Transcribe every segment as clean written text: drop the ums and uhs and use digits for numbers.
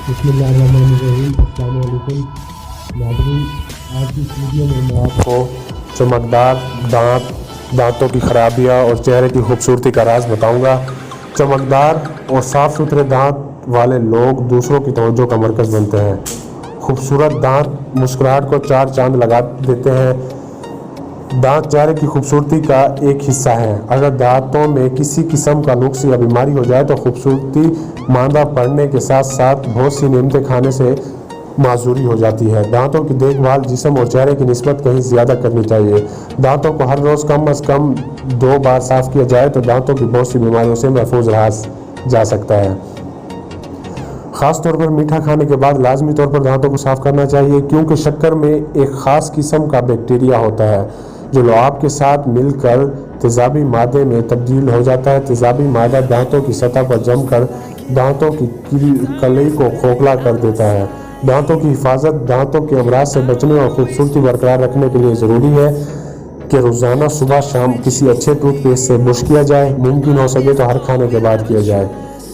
बिस्मिल्लाहिर्रहमानिर्रहीम। अस्सलाम वालेकुम नाज़रीन, आज की इस वीडियो में मैं आपको चमकदार दांतों की खराबियां और चेहरे की खूबसूरती का राज बताऊंगा। चमकदार और साफ़ सुथरे दांत वाले लोग दूसरों की तवज्जो का मरकज़ बनते हैं। खूबसूरत दांत मुस्कुराहट को चार चांद लगा देते हैं। दांत चेहरे की खूबसूरती का एक हिस्सा है। अगर दांतों में किसी किस्म का नुक्स या बीमारी हो जाए तो खूबसूरती मांदा पड़ने के साथ साथ बहुत सी नेमतें खाने से माजूरी हो जाती है। दांतों की देखभाल जिस्म और चेहरे की निस्बत कहीं ज़्यादा करनी चाहिए। दांतों को हर रोज़ कम अज़ कम 2 बार साफ़ किया जाए तो दांतों की बहुत सी बीमारियों से महफूज रहा जा सकता है। ख़ास तौर पर मीठा खाने के बाद लाजमी तौर पर दांतों को साफ़ करना चाहिए, क्योंकि शक्कर में एक ख़ास किस्म का बैक्टीरिया होता है जो लुआब के साथ मिलकर तेज़ाबी मादे में तब्दील हो जाता है। तेज़ाबी मादा दांतों की सतह पर जमकर दांतों की कलई को खोखला कर देता है। दांतों की हिफाजत दांतों के अमराज से बचने और खूबसूरती बरकरार रखने के लिए ज़रूरी है कि रोज़ाना सुबह शाम किसी अच्छे टूथपेस्ट से ब्रश किया जाए। मुमकिन हो सके तो हर खाने के बाद किया जाए।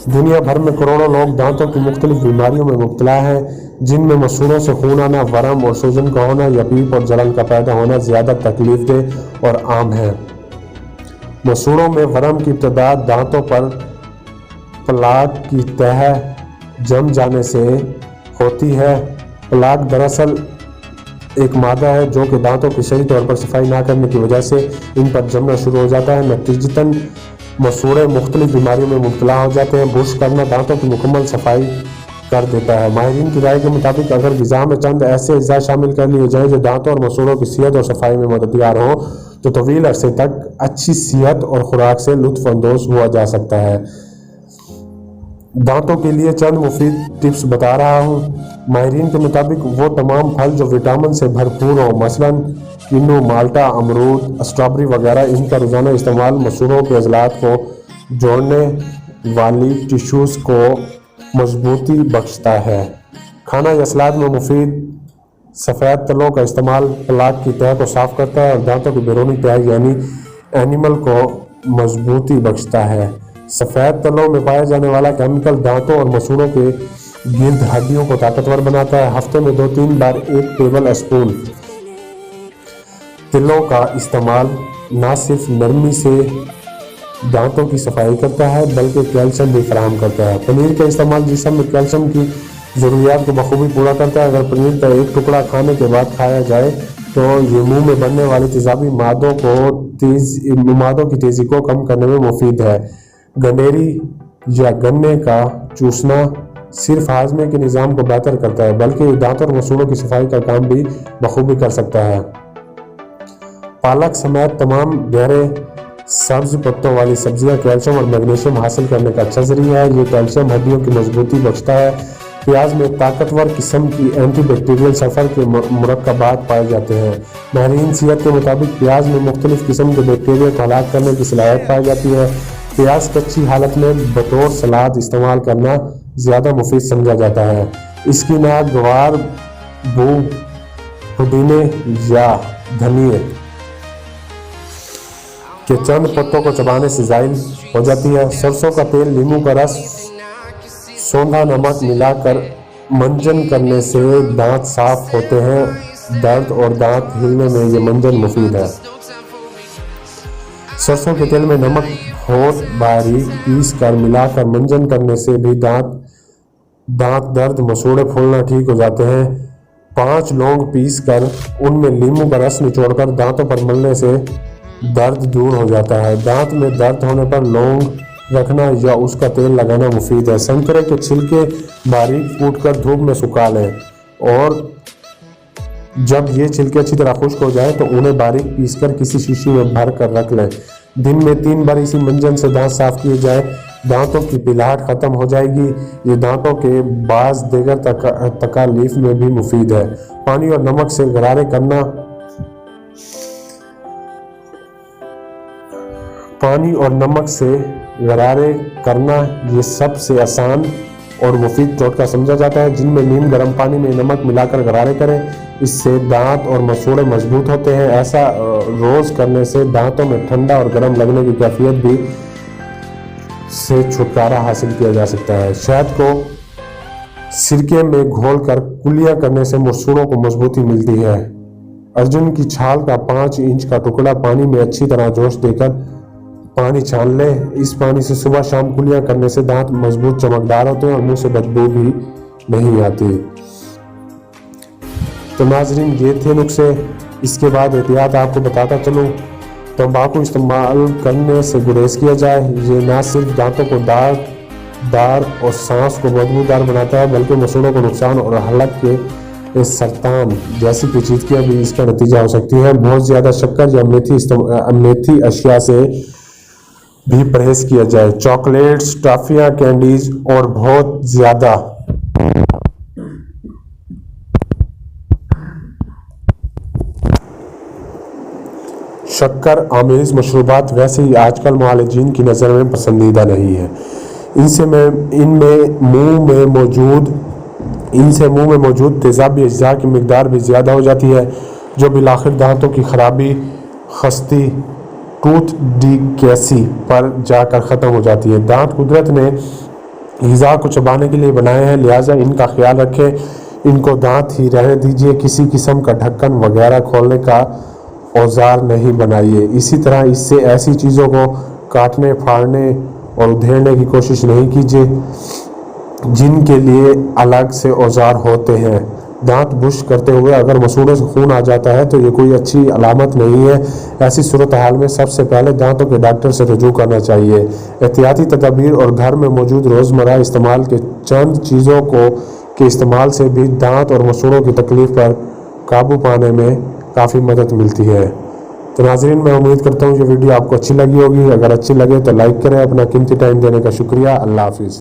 दुनिया भर में करोड़ों लोग दांतों की मुख्तलिफ बीमारियों में मुब्तला हैं, जिनमें मसूड़ों से खून आना, वरम और सूजन का होना या पीप और जलन का पैदा होना ज़्यादा तकलीफदेह और आम है। मसूड़ों में वरम की इब्तदा दांतों पर प्लाक की तह जम जाने से होती है। प्लाक दरअसल एक मादा है जो कि दांतों की सही तौर पर सफाई ना करने की वजह से इन पर जमना शुरू हो जाता है। नतीजतन मसूड़े मुख्तलिफ बीमारियों में मुब्तला हो जाते हैं। ब्रश करना दांतों की मुकम्मल सफाई कर देता है। माहिरीन की राय के मुताबिक अगर ग़िज़ा में चंद ऐसे अज्जा शामिल कर लिए जाएँ जो दांतों और मसूड़ों की सेहत और सफाई में मददगार हों तो तवील अरसे तक अच्छी सेहत और खुराक से लुत्फ़ अंदोज़ हुआ जा सकता है। दांतों के लिए चंद मुफीद टिप्स बता रहा हूँ। माहिरीन के मुताबिक वो तमाम फल जो विटामिन से भरपूर हों, मसलन किन्नू, माल्टा, अमरूद, स्ट्रॉबेरी वगैरह, इनका रोज़ाना इस्तेमाल मसूड़ों के अज़लात को जोड़ने वाली टिश्यूज़ को मजबूती बख्शता है। खाना या सलाद में मुफीद सफ़ेद तलों का इस्तेमाल प्लाक की तह को साफ़ करता है और दांतों की बैरूनी तह यानी एनिमल को मजबूती बख्शता है। सफ़ेद तलों में पाया जाने वाला केमिकल दांतों और मसूड़ों के गिर्द हड्डियों को ताकतवर बनाता है। हफ्ते में 2-3 बार 1 टेबल स्पून तिलों का इस्तेमाल न सिर्फ नरमी से दांतों की सफाई करता है बल्कि कैल्शियम भी फराहम करता है। पनीर का इस्तेमाल जिस्म में कैल्शियम की ज़रूरियात को बखूबी पूरा करता है। अगर पनीर का एक टुकड़ा खाने के बाद खाया जाए तो ये मुंह में बनने वाली तेज़ाबी मादों की तेज़ी को कम करने में मुफीद है। गंडेरी या गन्ने का चूसना सिर्फ हाजमे के निज़ाम को बेहतर करता है बल्कि दांतों और मसूड़ों की सफाई का काम भी बखूबी कर सकता है। पालक समेत तमाम गहरे सब्ज पत्तों वाली सब्जियां कैल्शियम और मैग्नीशियम हासिल करने का अच्छा जरिया है। ये कैल्शियम हड्डियों की मजबूती बख्शता है। प्याज में ताकतवर किस्म की एंटीबैक्टीरियल सल्फर के मुरक्कबात पाए जाते हैं। माहिरीन सेहत के मुताबिक प्याज में मुख्तलिफ किस्म के बैक्टीरिया को हलाक करने की सलाहियत पाई जाती है। प्याज कच्ची हालत में बतौर सलाद इस्तेमाल करना ज़्यादा मुफीद समझा जाता है। इसकी ना गवार, बू, पुदीने या धनिए के चंद पत्तों को चबाने से ज़ाइल हो जाती है। सरसों का तेल, नींबू का रस, सौंधा नमक मिलाकर मंजन करने से दांत साफ होते हैं। दर्द और दांत हिलने में ये मंजन मुफीद है। सरसों के तेल में नमक होठ बारीक पीस कर मिलाकर मंजन करने से भी दांत दर्द, मसूड़े फूलना ठीक हो जाते हैं। 5 लौंग पीस कर उनमें नींबू का रस निचोड़कर दांतों पर मलने से दर्द दूर हो जाता है। दांत में दर्द होने पर लौंग रखना या उसका तेल लगाना मुफीद है। संतरे के छिलके बारीक कूटकर धूप में सुखा लें और जब ये छिलके अच्छी तरह खुश्क हो जाए तो उन्हें बारीक पीसकर किसी शीशी में भर कर रख लें। दिन में 3 बार इसी मंजन से दांत साफ किए जाए, दांतों की पिलाहट खत्म हो जाएगी। ये दांतों के बाज दीगर तकालीफ में भी मुफीद है। पानी और नमक से गरारे करना ये सबसे आसान और मुफीद टोटका समझा जाता है। जिनमें नीम गर्म पानी में नमक मिलाकर गरारे करें, इससे दांत और मसूड़े मजबूत होते हैं। ऐसा रोज़ करने से दांतों में ठंडा और गर्म लगने की कैफियत भी से छुटकारा हासिल किया जा सकता है। शहद को सिरके में घोलकर कुलियां करने से मसूड़ों को मजबूती मिलती है। अर्जुन की छाल का 5 इंच का टुकड़ा पानी में अच्छी तरह जोश देकर पानी छान ले। इस पानी से सुबह शाम कुलियां करने से दांत मजबूत चमकदार होते हैं और मुंह से बदबू भी नहीं आती। तो नाजरीन, ये थे नुस्खे। इसके बाद एहतियात आपको बताता चलूँ। तंबाकू इस्तेमाल करने से गुरेज किया जाए। ये ना सिर्फ दांतों को दार और सांस को बदबूदार बनाता है, बल्कि मसूड़ों को नुकसान और हलक के सरतान जैसी पेचीदगियां भी इसका नतीजा हो सकती है। बहुत ज़्यादा शक्कर या मेथी अशिया से भी परहेज किया जाए। चॉकलेट्स, टॉफियाँ, कैंडीज और बहुत ज़्यादा शक्कर आमेज मशरूबात वैसे ही आजकल मुआलिजीन की नज़र में पसंदीदा नहीं है। इनसे मुंह में मौजूद तेज़ाबी अज्जा की मिकदार भी ज़्यादा हो जाती है, जो बिलाखिर दांतों की खराबी, खस्ती, टूथ डिकैसी पर जाकर ख़त्म हो जाती है। दांत कुदरत ने ग़िज़ा को चबाने के लिए बनाए हैं, लिहाजा इनका ख्याल रखें। इनको दांत ही रहने दीजिए, किसी किस्म का ढक्कन वगैरह खोलने का औजार नहीं बनाइए। इसी तरह इससे ऐसी चीज़ों को काटने, फाड़ने और उधेड़ने की कोशिश नहीं कीजिए जिनके लिए अलग से औजार होते हैं। दांत ब्रश करते हुए अगर मसूड़ों से खून आ जाता है तो ये कोई अच्छी अलामत नहीं है। ऐसी सूरत हाल में सबसे पहले दांतों के डॉक्टर से रुजू करना चाहिए। एहतियाती तदाबीर और घर में मौजूद रोज़मर्रा इस्तेमाल के चंद चीज़ों के इस्तेमाल से भी दांत और मसूड़ों की तकलीफ पर काबू पाने में काफ़ी मदद मिलती है। तो नाज़रीन, मैं उम्मीद करता हूँ ये वीडियो आपको अच्छी लगी होगी। अगर अच्छी लगे तो लाइक करें। अपना कीमती टाइम देने का शुक्रिया। अल्लाह हाफिज़।